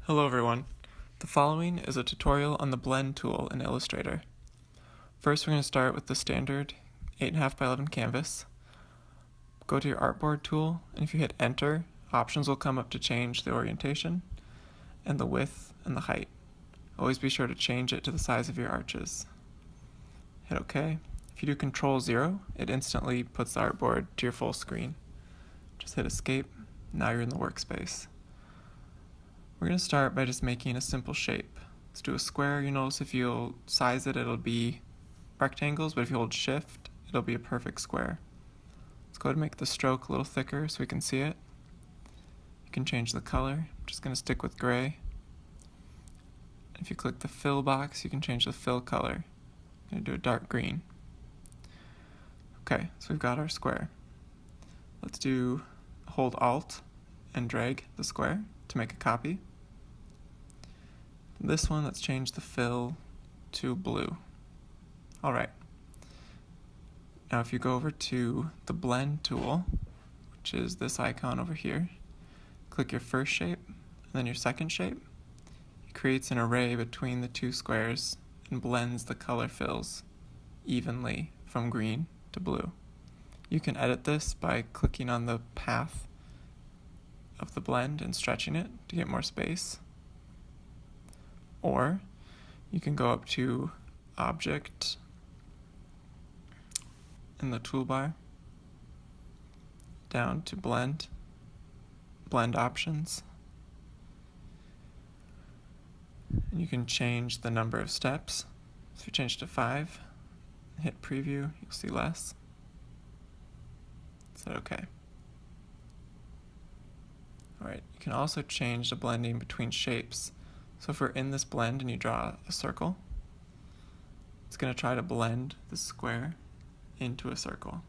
Hello everyone. The following is a tutorial on the blend tool in Illustrator. First we're going to start with the standard 8.5 by 11 canvas. Go to your artboard tool, and if you hit enter, options will come up to change the orientation and the width and the height. Always be sure to change it to the size of your arches. Hit OK. If you do Control 0, it instantly puts the artboard to your full screen. Just hit escape. Now you're in the workspace. We're going to start by just making a simple shape. Let's do a square. You notice if you'll size it, it'll be rectangles, but if you hold shift, it'll be a perfect square. Let's go ahead and make the stroke a little thicker so we can see it. You can change the color. I'm just going to stick with gray. If you click the fill box, you can change the fill color. I'm going to do a dark green. Okay, so we've got our square. Let's hold Alt and drag the square to make a copy. This one, let's change the fill to blue. Alright. Now if you go over to the blend tool, which is this icon over here, click your first shape and then your second shape. It creates an array between the two squares and blends the color fills evenly from green to blue. You can edit this by clicking on the path of the blend and stretching it to get more space. Or you can go up to Object in the toolbar, down to Blend Options, and you can change the number of steps. So if you change to 5, hit preview, you'll see less. Set OK. Alright, you can also change the blending between shapes. So if we're in this blend and you draw a circle, it's going to try to blend the square into a circle.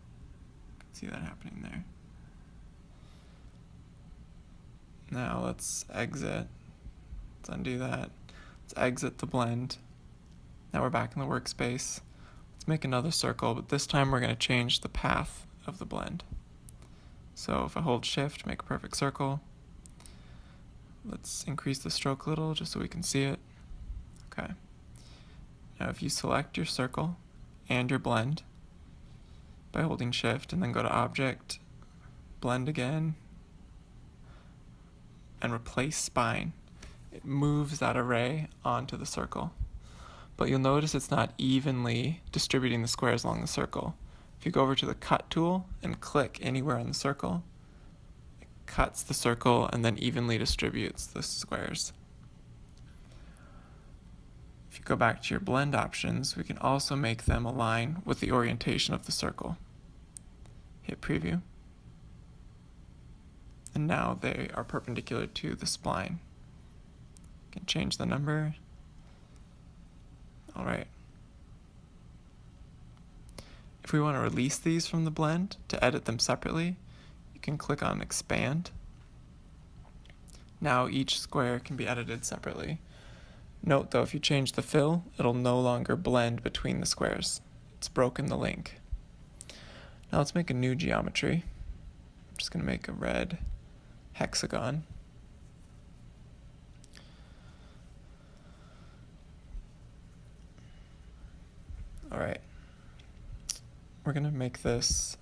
You can see that happening there. Now let's exit. Let's undo that. Let's exit the blend. Now we're back in the workspace. Let's make another circle, but this time we're going to change the path of the blend. So if I hold shift, make a perfect circle. Let's increase the stroke a little just so we can see it. Okay. Now if you select your circle and your blend by holding shift and then go to Object, Blend again, and replace spine, it moves that array onto the circle. But you'll notice it's not evenly distributing the squares along the circle. If you go over to the Cut tool and click anywhere on the circle, cuts the circle and then evenly distributes the squares. If you go back to your blend options, we can also make them align with the orientation of the circle. Hit preview. And now they are perpendicular to the spline. You can change the number. Alright. If we want to release these from the blend to edit them separately, you can click on Expand. Now each square can be edited separately. Note though, if you change the fill, it'll no longer blend between the squares. It's broken the link. Now let's make a new geometry. I'm just going to make a red hexagon. Alright. We're going to make this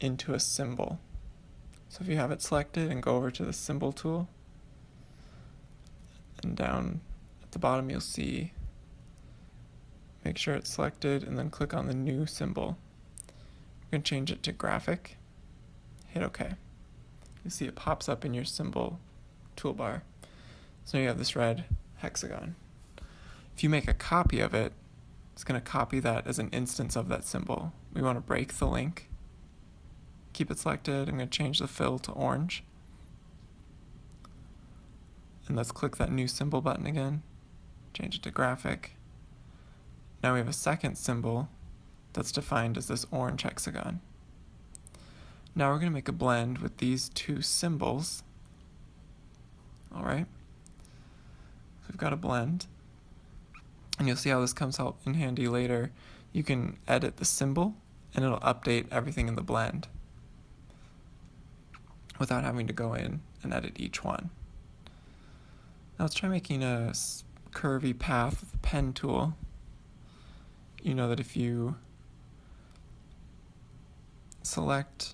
into a symbol. So if you have it selected and go over to the symbol tool, and down at the bottom you'll see, make sure it's selected and then click on the new symbol. We're going to change it to graphic, hit OK. You'll see it pops up in your symbol toolbar. So now you have this red hexagon. If you make a copy of it, it's going to copy that as an instance of that symbol. We want to break the link. Keep it selected. I'm going to change the fill to orange. And let's click that new symbol button again. Change it to graphic. Now we have a second symbol that's defined as this orange hexagon. Now we're going to make a blend with these two symbols. Alright. So we've got a blend. And you'll see how this comes out in handy later. You can edit the symbol and it'll update everything in the blend without having to go in and edit each one. Now let's try making a curvy path with the pen tool. You know that if you select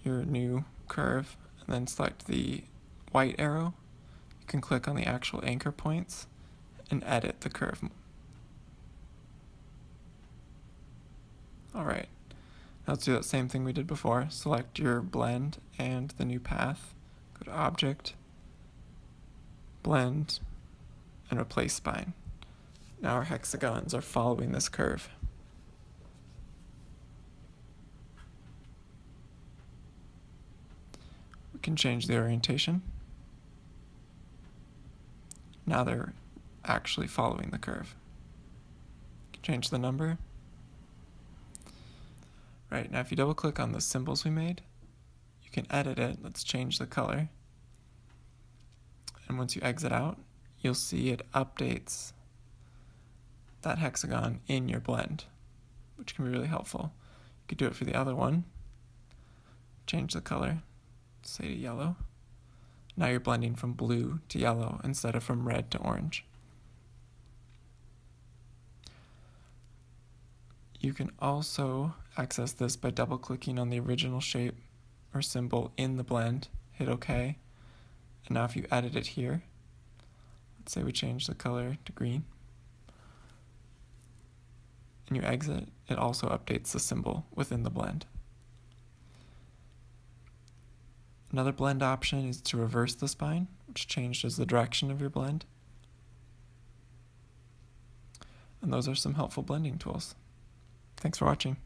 your new curve and then select the white arrow, you can click on the actual anchor points and edit the curve. Alright, now let's do that same thing we did before. Select your blend and the new path. Go to Object, Blend, and Replace Spine. Now our hexagons are following this curve. We can change the orientation. Now they're actually following the curve. Change the number. Right, now if you double click on the symbols we made, you can edit it. Let's change the color. And once you exit out, you'll see it updates that hexagon in your blend, which can be really helpful. You could do it for the other one. Change the color, say to yellow. Now you're blending from blue to yellow instead of from red to orange. You can also access this by double-clicking on the original shape or symbol in the blend, hit OK, and now if you edit it here, let's say we change the color to green, and you exit, it also updates the symbol within the blend. Another blend option is to reverse the spine, which changes the direction of your blend. And those are some helpful blending tools. Thanks for watching.